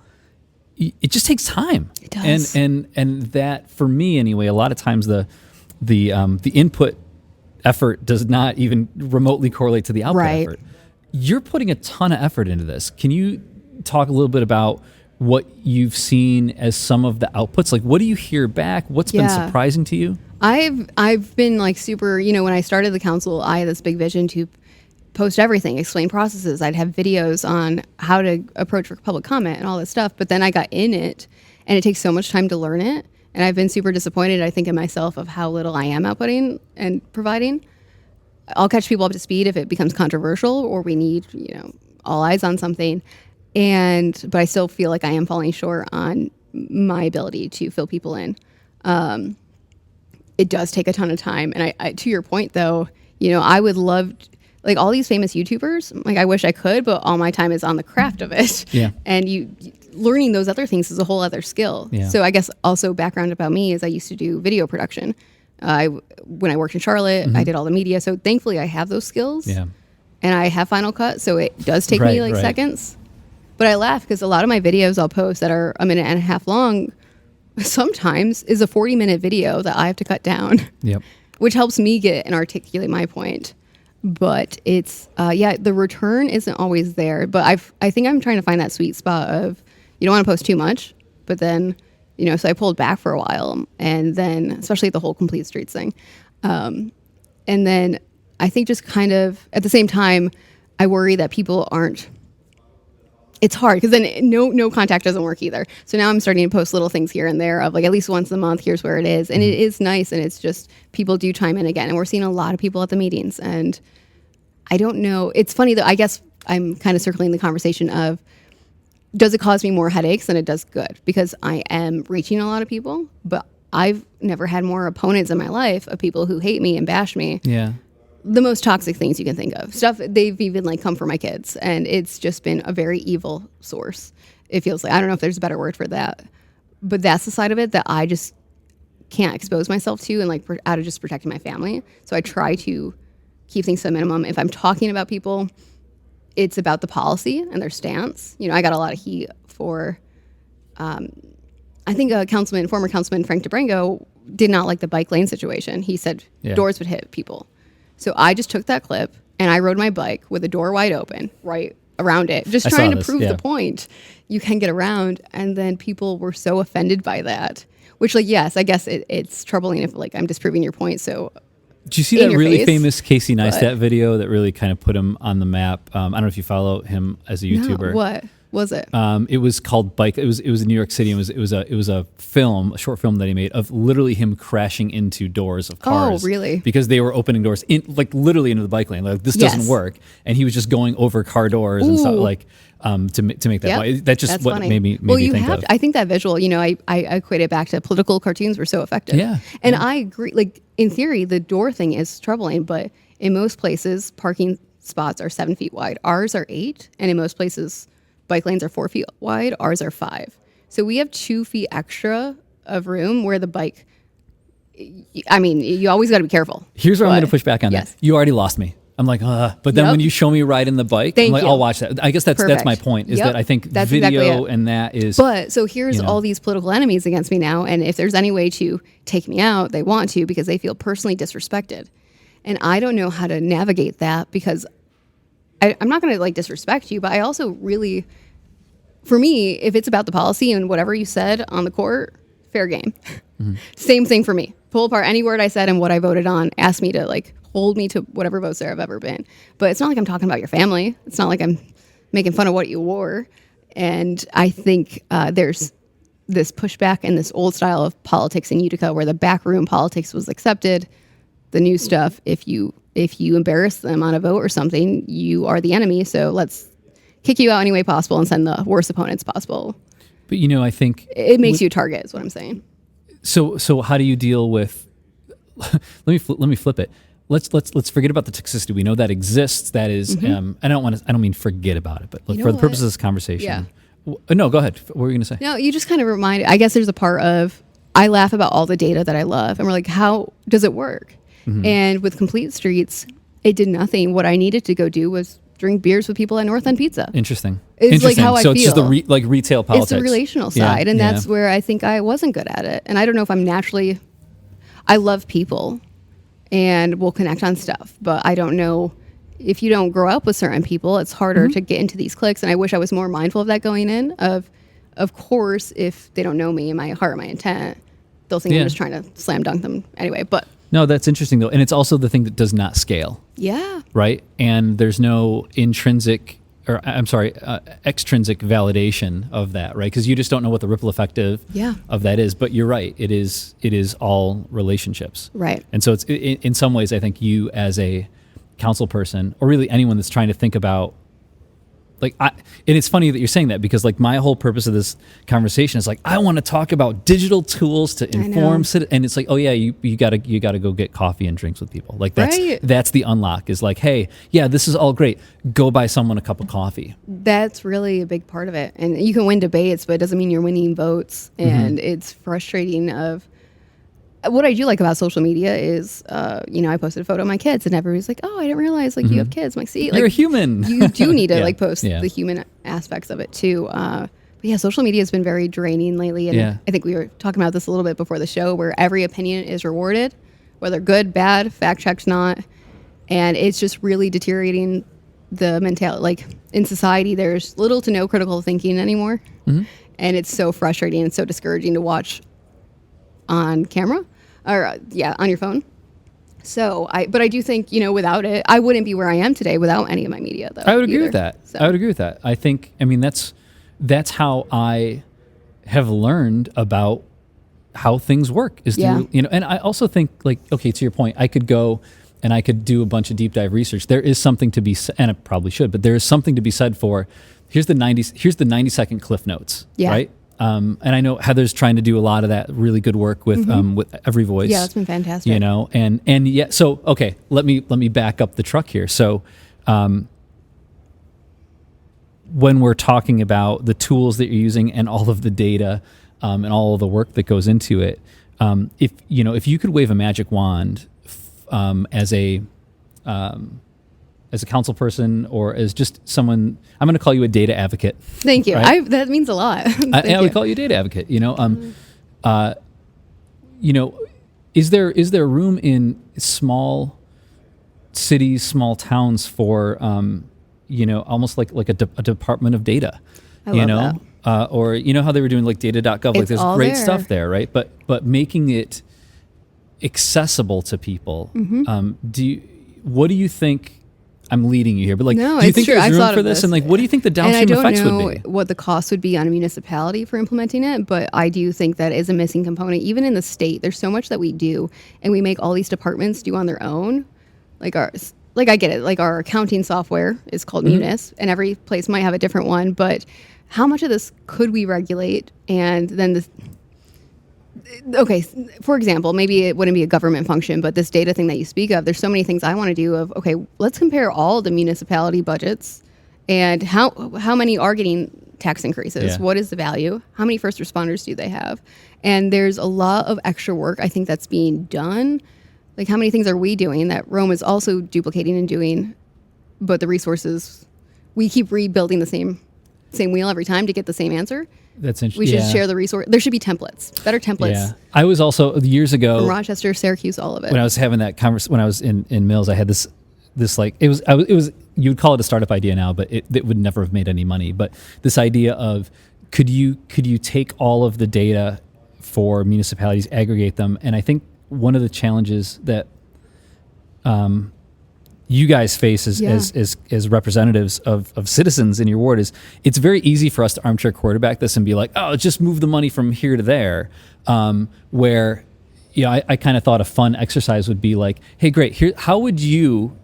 it just takes time. It does. And that for me anyway, a lot of times the input effort does not even remotely correlate to the output effort. You're putting a ton of effort into this. Can you talk a little bit about what you've seen as some of the outputs? Like, what do you hear back? What's been surprising to you? I've been like super, you know, when I started the council, I had this big vision to post everything, explain processes. I'd have videos on how to approach public comment and all this stuff. But then I got in it and it takes so much time to learn it. And I've been super disappointed, I think, in myself of how little I am outputting and providing. I'll catch people up to speed if it becomes controversial or we need, you know, all eyes on something. But I still feel like I am falling short on my ability to fill people in. It does take a ton of time. And I to your point, though, you know, I would love, like all these famous YouTubers, like I wish I could, but all my time is on the craft of it. Yeah. And learning those other things is a whole other skill. Yeah. So I guess also background about me is I used to do video production. When I worked in Charlotte, I did all the media. So thankfully I have those skills. Yeah. And I have Final Cut. So it does take me seconds. But I laugh because a lot of my videos I'll post that are a minute and a half long sometimes is a 40-minute video that I have to cut down. Yep. Which helps me get and articulate my point. But it's, the return isn't always there. But I think I'm trying to find that sweet spot of you don't want to post too much, but then, you know, so I pulled back for a while. And then, especially the whole Complete Streets thing. And then I think just kind of at the same time, I worry that people aren't. It's hard because then no contact doesn't work either. So now I'm starting to post little things here and there of like at least once a month, here's where it is. And it is nice. And it's just people do chime in again. And we're seeing a lot of people at the meetings. And I don't know. It's funny though. I guess I'm kind of circling the conversation of does it cause me more headaches than it does good? Because I am reaching a lot of people, but I've never had more opponents in my life of people who hate me and bash me. Yeah. The most toxic things you can think of. Stuff they've even like come for my kids. And it's just been a very evil source. It feels like, I don't know if there's a better word for that, but that's the side of it that I just can't expose myself to and like out of just protecting my family. So I try to keep things to a minimum. If I'm talking about people, it's about the policy and their stance. You know, I got a lot of heat for, I think former councilman Frank DeBrango did not like the bike lane situation. He said doors would hit people. So I just took that clip and I rode my bike with the door wide open right around it, just trying to prove the point. You can get around. And then people were so offended by that, which, like, yes, I guess it's troubling if, like, I'm disproving your point. So did you see that really famous Casey Neistat video that really kind of put him on the map? I don't know if you follow him as a YouTuber. No, what was it? It was called Bike. It was in New York City. It was a short film that he made of literally him crashing into doors of cars. Oh, really? Because they were opening doors literally into the bike lane. Like, this doesn't work, and he was just going over car doors and stuff, like to make that point. That's just what funny. made me think of. I think that visual. I equate it back to political cartoons were so effective. Yeah, and I agree. Like, in theory, the door thing is troubling, but in most places, parking spots are 7 feet wide. Ours are 8, and in most places, bike lanes are 4 feet wide. Ours are 5. So we have 2 feet extra of room where the bike. I mean, you always got to be careful. Here's where I'm going to push back on that. You already lost me. I'm like, but then when you show me riding the bike, I'm like, I'll watch that. I guess that's my point, is that I think that's video exactly and that is. But so here's all these political enemies against me now, and if there's any way to take me out, they want to, because they feel personally disrespected. And I don't know how to navigate that, because I'm not going to, like, disrespect you, but I also really, for me, if it's about the policy and whatever you said on the court, fair game. Mm-hmm. Same thing for me. Pull apart any word I said and what I voted on. Ask me to, like, hold me to whatever votes there have ever been. But it's not like I'm talking about your family. It's not like I'm making fun of what you wore. And I think there's this pushback and this old style of politics in Utica where the backroom politics was accepted. The new stuff, if you embarrass them on a vote or something, you are the enemy. So let's kick you out any way possible and send the worst opponents possible. But, I think it makes you a target, is what I'm saying. So how do you deal with? let me flip it. Let's forget about the toxicity. We know that exists. That is, I don't mean forget about it, but for the purposes of this conversation. Yeah. No, go ahead. What were you going to say? No, you just kind of reminded. I guess there's a part of, I laugh about all the data that I love, and we're like, how does it work? Mm-hmm. And with Complete Streets, it did nothing. What I needed to go do was drink beers with people at North End Pizza. Interesting. It's like how I feel. So it's just the retail politics. It's the relational side, and that's where I think I wasn't good at it. And I don't know if I'm naturally. I love people, and we'll connect on stuff, but I don't know if you don't grow up with certain people, it's harder to get into these cliques. And I wish I was more mindful of that going in. Of course, if they don't know me and my heart, my intent, they'll think I'm just trying to slam dunk them anyway. But no, that's interesting though, and it's also the thing that does not scale. Yeah. Right, and there's no extrinsic validation of that, right? Because you just don't know what the ripple effect of that is. But you're right; it is all relationships, right? And so it's in some ways, I think you as a council person, or really anyone that's trying to think about. And it's funny that you're saying that, because like my whole purpose of this conversation is like, I want to talk about digital tools to inform and it's like, oh yeah, you gotta go get coffee and drinks with people. Like that's the unlock, is like, hey, yeah, this is all great. Go buy someone a cup of coffee. That's really a big part of it. And you can win debates, but it doesn't mean you're winning votes. And it's frustrating what I do like about social media is, I posted a photo of my kids, and everybody's like, "Oh, I didn't realize you have kids." I'm like, "See, you're a human. You do need to post the human aspects of it too." But yeah, social media has been very draining lately, and I think we were talking about this a little bit before the show, where every opinion is rewarded, whether good, bad, fact checked, not, and it's just really deteriorating the mentality. Like in society, there's little to no critical thinking anymore, and it's so frustrating and so discouraging to watch on camera or on your phone. So I do think, without it, I wouldn't be where I am today without any of my media though. I would agree with that. So. I would agree with that. I think, that's how I have learned about how things work is through, and I also think, like, okay, to your point, I could go and I could do a bunch of deep dive research. There is something to be, and I probably should, but there is something to be said for, here's the 90-second cliff notes, right? And I know Heather's trying to do a lot of that really good work with Every Voice. Yeah, it's been fantastic. And yeah. So okay, let me back up the truck here. So, when we're talking about the tools that you're using and all of the data, and all of the work that goes into it, if you could wave a magic wand, as a council person or as just someone, I'm going to call you a data advocate. Thank you. Right? That means a lot. I would call you a data advocate. Is there room in small cities, small towns for almost like a department of data? I love that. Or how they were doing like data.gov, like there's great stuff there, right? But making it accessible to people. What do you think? I'm leading you here, but like, no, do you think true. there's room for this? And like, what do you think the downstream effects would be? And I don't know what the cost would be on a municipality for implementing it, but I do think that is a missing component. Even in the state, there's so much that we do, and we make all these departments do on their own. I get it. Like our accounting software is called Munis, and every place might have a different one. But how much of this could we regulate? And then for example, maybe it wouldn't be a government function, but this data thing that you speak of, there's so many things I want to do of, okay, let's compare all the municipality budgets and how many are getting tax increases. Yeah. What is the value? How many first responders do they have? And there's a lot of extra work I think that's being done. Like, how many things are we doing that Rome is also duplicating and doing, but the resources, we keep rebuilding the same wheel every time to get the same answer. That's interesting. We should share the resource. There should be templates, better templates. Yeah. I was also years ago from Rochester, Syracuse, all of it. When I was having that conversation, when I was in Mills, I had this like, it was you would call it a startup idea now, but it would never have made any money. But this idea of could you take all of the data for municipalities, aggregate them, and I think one of the challenges that you guys face as representatives of citizens in your ward is it's very easy for us to armchair quarterback this and be like, oh, just move the money from here to there. Where, I kind of thought a fun exercise would be like, hey, great, here, how would you,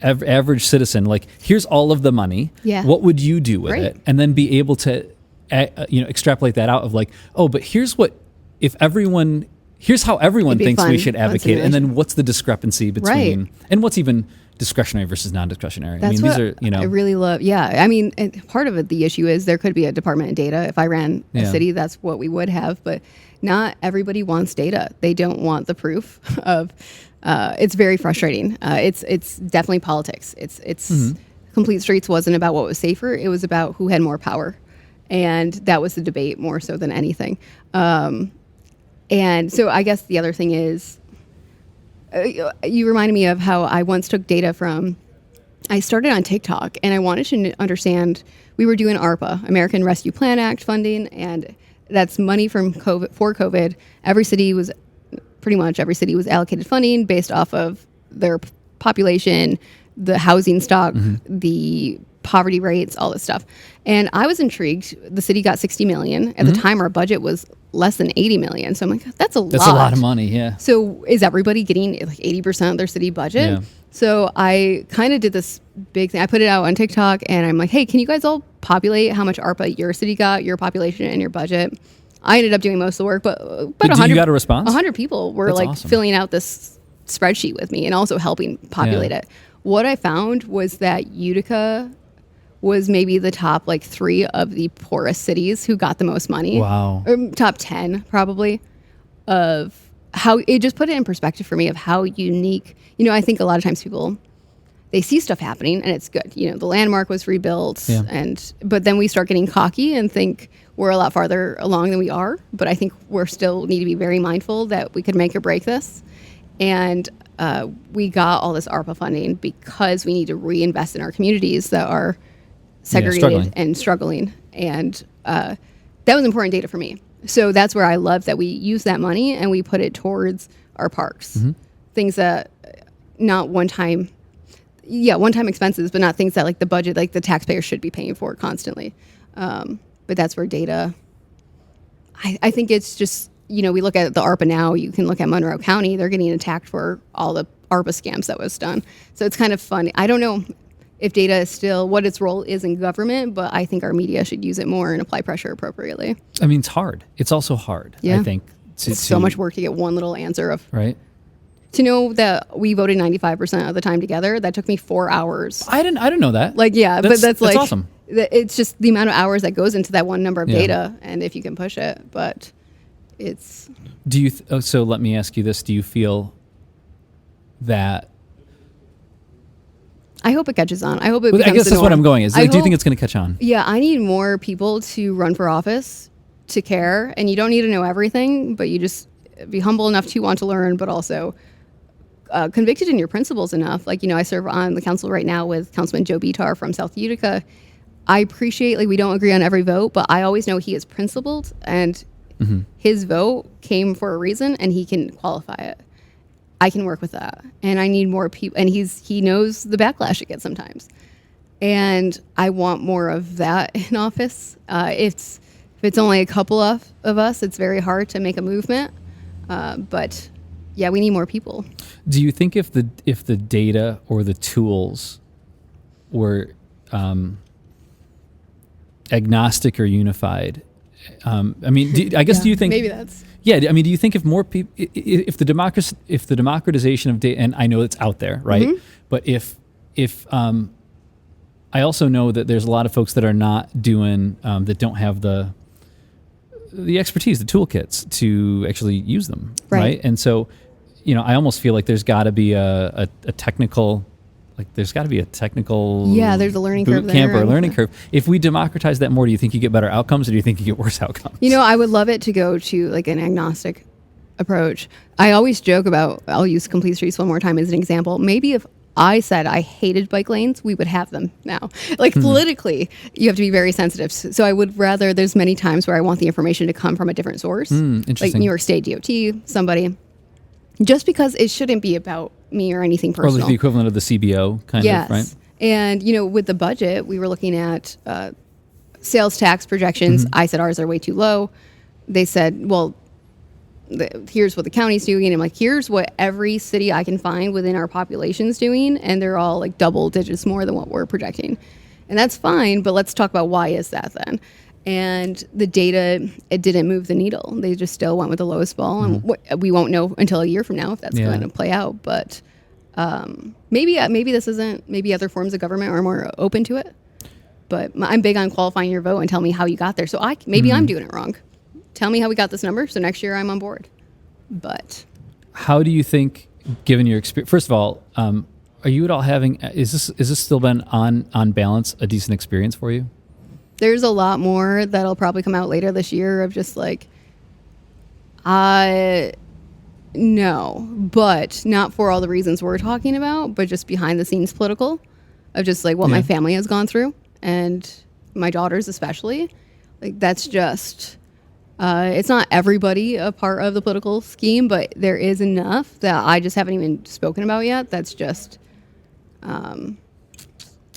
average citizen, like, here's all of the money. Yeah. What would you do with it? And then be able to, extrapolate that out of like, oh, but here's how everyone thinks we should advocate, and then what's the discrepancy between, and what's even discretionary versus non-discretionary. That's these are, I really love. Yeah, I mean, and part of it, the issue is there could be a department of data. If I ran a city, that's what we would have. But not everybody wants data. They don't want the proof of. It's very frustrating. It's definitely politics. It's Complete Streets wasn't about what was safer. It was about who had more power, and that was the debate more so than anything. And so I guess the other thing is, you reminded me of how I once took data I started on TikTok, and I wanted to understand, we were doing ARPA, American Rescue Plan Act funding, and that's money from COVID. Pretty much every city was allocated funding based off of their population, the housing stock, the poverty rates, all this stuff. And I was intrigued. The city got $60 million. At the time, our budget was less than $80 million. So I'm like, that's a lot. That's a lot of money, yeah. So is everybody getting like 80% of their city budget? Yeah. So I kind of did this big thing. I put it out on TikTok, and I'm like, hey, can you guys all populate how much ARPA your city got, your population, and your budget? I ended up doing most of the work, but 100, you got a response? 100 people were awesome. Filling out this spreadsheet with me and also helping populate it. What I found was that Utica was maybe the top 3 of the poorest cities who got the most money. Wow. Or top 10 probably, of how it just put it in perspective for me of how unique. I think a lot of times people, they see stuff happening and it's good. The landmark was rebuilt, but then we start getting cocky and think we're a lot farther along than we are. But I think we're still need to be very mindful that we could make or break this. And we got all this ARPA funding because we need to reinvest in our communities that are segregated and struggling. And that was important data for me. So that's where I love that we use that money and we put it towards our parks. Things that not one-time expenses, but not things that the budget, the taxpayer should be paying for constantly. But that's where data, I think it's just, we look at the ARPA now, you can look at Monroe County, they're getting attacked for all the ARPA scams that was done. So it's kind of funny. I don't know if data is still what its role is in government, but I think our media should use it more and apply pressure appropriately. I mean, it's hard. It's also hard, I think. It's so much work to get one little answer of. Right. To know that we voted 95% of the time together, that took me 4 hours. I didn't know that. But that's awesome. It's just the amount of hours that goes into that one number of data, and if you can push it, but it's. Do you? So let me ask you this: do you feel that? I hope it catches on. I hope it becomes I guess that's what I'm going. Do you think it's going to catch on? Yeah, I need more people to run for office, to care, and you don't need to know everything, but you just. be humble enough to want to learn, but also convicted in your principles enough. Like, I serve on the council right now with Councilman Joe Bitar from South Utica. I appreciate, like, we don't agree on every vote, but I always know he is principled, and his vote came for a reason, and he can qualify it. I can work with that, and I need more people. And he knows the backlash it gets sometimes, and I want more of that in office. If it's only a couple of us, it's very hard to make a movement. But yeah, we need more people. Do you think if the data or the tools were agnostic or unified? I mean, do you think maybe that's... Yeah, I mean, do you think if more people, if the democratization of data, and I know it's out there, right? But if I also know that there's a lot of folks that are not doing, that don't have the expertise, the toolkits to actually use them, right? And so, I almost feel like there's got to be a technical. Like there's got to be a technical there's a learning curve camp or a learning curve. If we democratize that more, do you think you get better outcomes, or do you think you get worse outcomes? I would love it to go to like an agnostic approach. I always joke about, I'll use Complete Streets one more time as an example. Maybe if I said I hated bike lanes, we would have them now. Like politically, you have to be very sensitive. So I would rather, there's many times where I want the information to come from a different source. Like New York State DOT, somebody. Just because it shouldn't be about me or anything personal. Or like the equivalent of the CBO kind of, right? And, with the budget, we were looking at sales tax projections. I said ours are way too low. They said, well, here's what the county's doing. And I'm like, here's what every city I can find within our population's doing. And they're all like double digits more than what we're projecting. And that's fine, but let's talk about why is that then? And the data, it didn't move the needle. They just still went with the lowest ball. And we won't know until a year from now if that's going to play out. But maybe this isn't, maybe other forms of government are more open to it. But I'm big on qualifying your vote and tell me how you got there. So maybe I'm doing it wrong. Tell me how we got this number, so next year I'm on board. But how do you think, given your experience, first of all, are you at all having, is this still been on balance a decent experience for you? There's a lot more that'll probably come out later this year of just like, no, but not for all the reasons we're talking about, but just behind the scenes political of just like what my family has gone through and my daughters especially. Like that's just, it's not everybody a part of the political scheme, but there is enough that I just haven't even spoken about yet. That's just,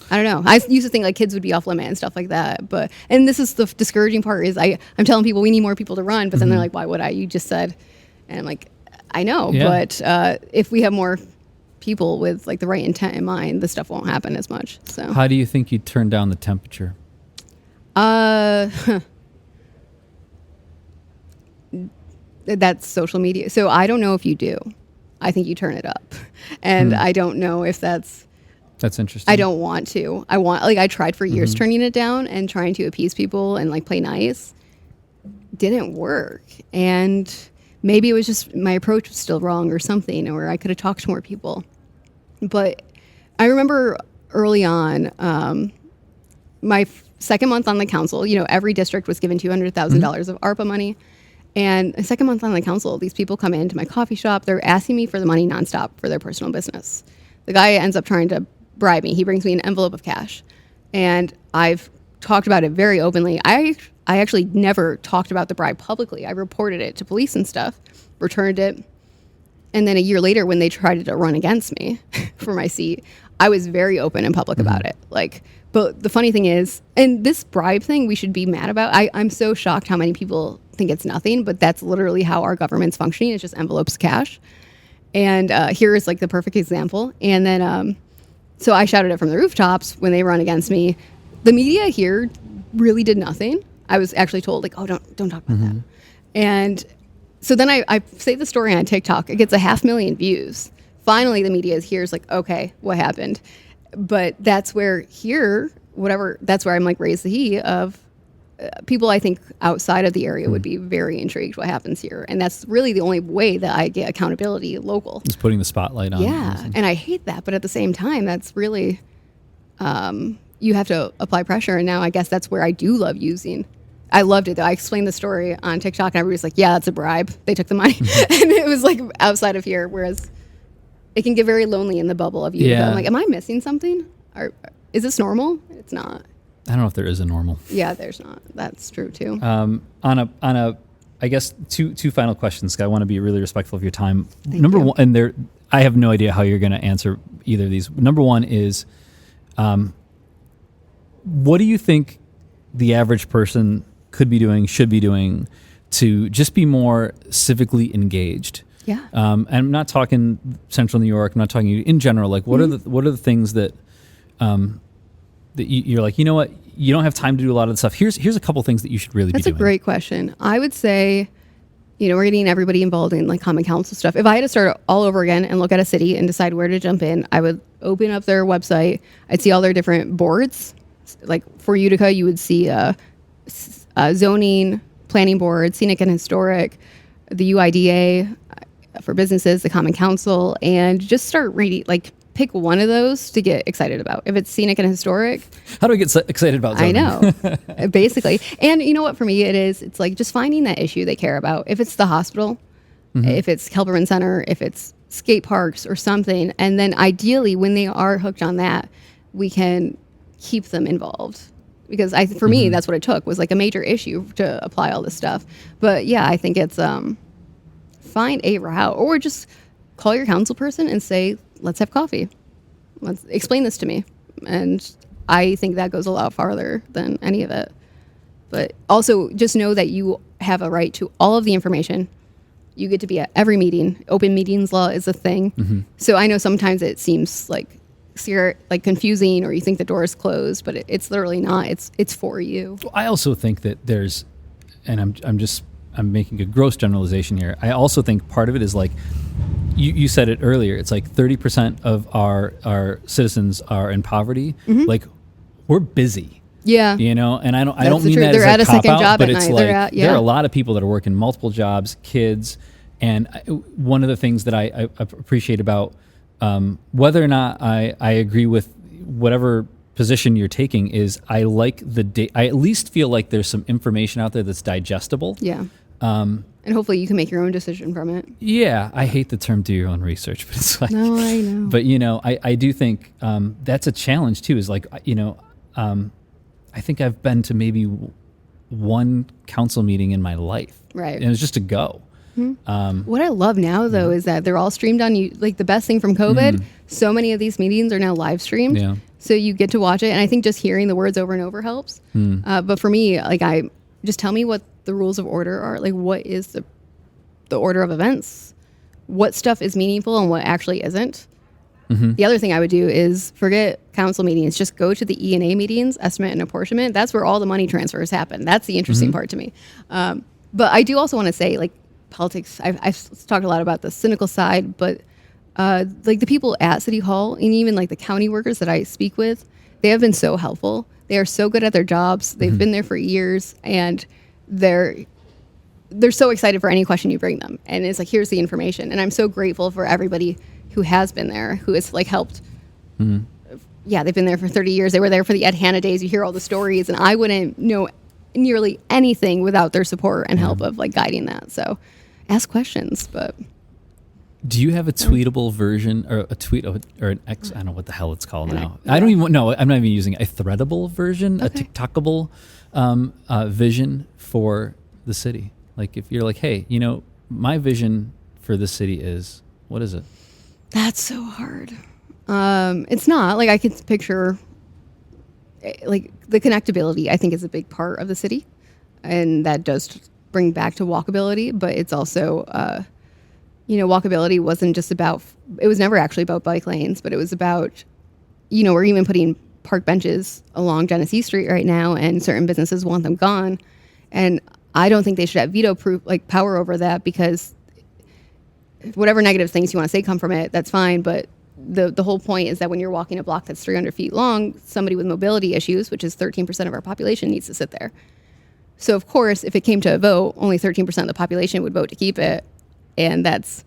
I don't know. I used to think like kids would be off limit and stuff like that. And this is the discouraging part is I'm telling people we need more people to run, but then they're like, why would I? You just said, and I'm like, I know, but if we have more people with like the right intent in mind, this stuff won't happen as much. So how do you think you turn down the temperature? That's social media. So I don't know if you do. I think you turn it up. And I don't know if that's interesting. I don't want to. I tried for years turning it down and trying to appease people and like play nice. Didn't work. And maybe it was just my approach was still wrong or something, or I could have talked to more people. But I remember early on, my second month on the council, every district was given $200,000 of ARPA money. And the second month on the council, these people come into my coffee shop. They're asking me for the money nonstop for their personal business. The guy ends up trying to bribe me. He brings me an envelope of cash. And I've talked about it very openly. I actually never talked about the bribe publicly. I reported it to police and stuff, returned it. And then a year later, when they tried to run against me for my seat, I was very open and public about it. But the funny thing is, and this bribe thing we should be mad about. I'm so shocked how many people think it's nothing, but that's literally how our government's functioning. It's just envelopes of cash. And here is like the perfect example. And then, so I shouted it from the rooftops when they run against me. The media here really did nothing. I was actually told like, oh, don't talk about that. And so then I say the story on TikTok. It gets 500,000 views. Finally, the media is here. It's like, okay, what happened? But that's where that's where I'm like raise the he of people I think outside of the area would be very intrigued what happens here. And that's really the only way that I get accountability local. It's putting the spotlight on. Yeah. And I hate that. But at the same time, that's really, you have to apply pressure. And now I guess that's where I do love using I loved it though. I explained the story on TikTok and everybody's like, yeah, that's a bribe. They took the money. And it was like outside of here. Whereas it can get very lonely in the bubble of you. Yeah. I'm like, am I missing something? Or is this normal? It's not. I don't know if there is a normal. Yeah, there's not. That's true too. On a, I guess two final questions. I want to be really respectful of your time. Thank Number you. one, and I have no idea how you're going to answer either of these. Number one is, what do you think the average person could be doing, should be doing, to just be more civically engaged? Yeah. And I'm not talking Central New York. I'm not talking in general. Like, what are the things that that you're like, you know what, you don't have time to do a lot of the stuff. Here's a couple things that you should really be doing. That's a great question. I would say, we're getting everybody involved in like common council stuff. If I had to start all over again and look at a city and decide where to jump in, I would open up their website. I'd see all their different boards. Like for Utica, you would see zoning, planning board, scenic and historic, the UIDA for businesses, the common council, and just start reading, like pick one of those to get excited about. If it's scenic and historic. How do I get excited about zoning? I know, basically. And you know what, for me, it's like just finding that issue they care about. If it's the hospital, if it's Kelberman Center, if it's skate parks or something. And then ideally, when they are hooked on that, we can keep them involved. Because for me, that's what it took, was like a major issue to apply all this stuff. But yeah, I think it's find a route, or just call your council person and say, let's have coffee. Let's explain this to me. And I think that goes a lot farther than any of it. But also just know that you have a right to all of the information. You get to be at every meeting. Open meetings law is a thing. So I know sometimes it seems like confusing, or you think the door is closed, but it's literally not. It's for you. I also think that there's, and I'm making a gross generalization here. I also think part of it is like, you said it earlier. It's like 30% of our citizens are in poverty. Like, we're busy. Yeah. And I don't mean that They're as at a a second cop-out, job but at it's night. like there are a lot of people that are working multiple jobs, kids, and one of the things that I appreciate about whether or not I agree with whatever position you're taking is I like I at least feel like there's some information out there that's digestible. Yeah. And hopefully you can make your own decision from it. Yeah, I hate the term "do your own research," but it's like, no, I know. But I do think that's a challenge too. Is like I think I've been to maybe one council meeting in my life, right? And it was just to go. What I love now, though, is that they're all streamed on you. Like the best thing from COVID, so many of these meetings are now live streamed. Yeah. So you get to watch it, and I think just hearing the words over and over helps. But for me, like just tell me what the rules of order are. Like, what is the order of events? What stuff is meaningful and what actually isn't? The other thing I would do is forget council meetings. Just go to the E&A meetings, estimate and apportionment. That's where all the money transfers happen. That's the interesting part to me. But I do also want to say, like, politics, I've talked a lot about the cynical side, but like the people at City Hall and even like the county workers that I speak with, they have been so helpful. They are so good at their jobs. They've been there for years, and they're so excited for any question you bring them. And it's like, here's the information. And I'm so grateful for everybody who has been there, who has like helped. Yeah, they've been there for 30 years. They were there for the Ed Hanna days. You hear all the stories, and I wouldn't know nearly anything without their support and help of like guiding that. So ask questions. But do you have a tweetable version, or a tweet, or an X? I don't know what the hell it's called now. Yeah. I don't even know. I'm not even using a threadable version, Okay. a TikTokable vision for the city. Like if you're like, hey, my vision for the city is, what is it? that's so hard. It's not like I could picture like the connectability. I think is a big part of the city, and that does bring back to walkability. But it's also, walkability wasn't just about. It was never actually about bike lanes, but it was about, we're even putting park benches along Genesee Street right now, and certain businesses want them gone, and I don't think they should have veto proof like power over that, because whatever negative things you want to say come from it, that's fine. But the whole point is that when you're walking a block that's 300 feet long, somebody with mobility issues, which is 13% of our population, needs to sit there. So of course, if it came to a vote, only 13% of the population would vote to keep it. And that's,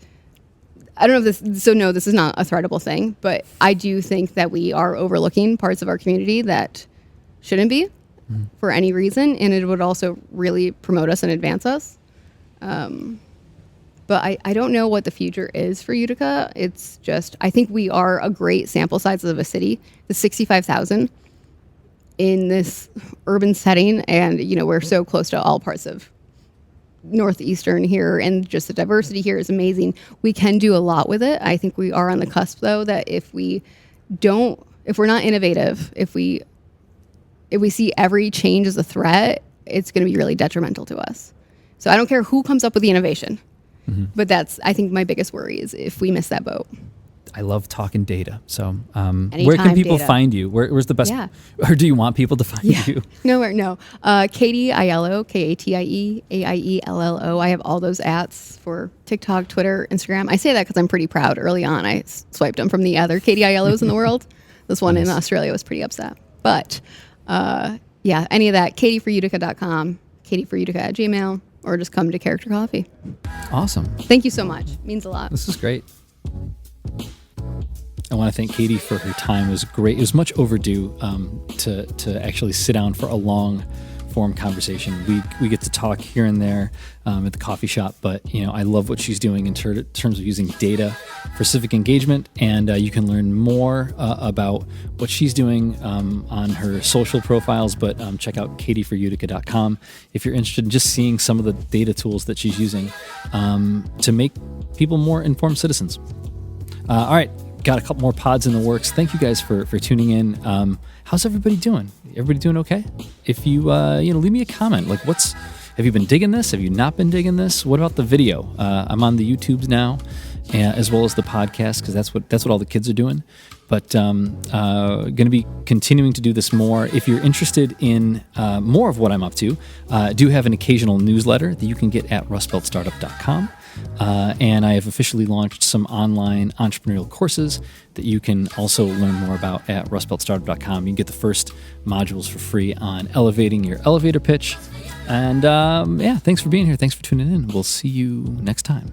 I don't know if this, so no, this is not a threadable thing, but I do think that we are overlooking parts of our community that shouldn't be. for any reason, and it would also really promote us and advance us. But I don't know what the future is for Utica. It's just, I think we are a great sample size of a city, the 65,000 in this urban setting. And, we're so close to all parts of Northeastern here, and just the diversity here is amazing. We can do a lot with it. I think we are on the cusp, though, that if we're not innovative, if we see every change as a threat, it's going to be really detrimental to us. So I don't care who comes up with the innovation. But that's, I think, my biggest worry is if we miss that boat. I love talking data. So where can people find you? Where's the best? Yeah. Or do you want people to find you? No. Katie Aiello, KATIE, I have all those ats for TikTok, Twitter, Instagram. I say that because I'm pretty proud. Early on, I swiped them from the other Katie Aiellos in the world. This one in Australia was pretty upset. But any of that, katieforutica.com, katieforutica@gmail.com. Or just come to Character Coffee. Awesome. Thank you so much. It means a lot. This is great. I want to thank Katie for her time. It was great. It was much overdue to actually sit down for a long form conversation. We get to talk here and there at the coffee shop, but I love what she's doing in terms of using data for civic engagement, and you can learn more about what she's doing on her social profiles, but check out katieforutica.com if you're interested in just seeing some of the data tools that she's using to make people more informed citizens. All right, got a couple more pods in the works. Thank you guys for tuning in. How's everybody doing? Everybody doing okay? If you leave me a comment. Like, have you been digging this? Have you not been digging this? What about the video? I'm on the YouTubes now, as well as the podcast, because that's what all the kids are doing. But going to be continuing to do this more. If you're interested in more of what I'm up to, do have an occasional newsletter that you can get at rustbeltstartup.com. And I have officially launched some online entrepreneurial courses that you can also learn more about at rustbeltstartup.com. You can get the first modules for free on elevating your elevator pitch. And thanks for being here. Thanks for tuning in. We'll see you next time.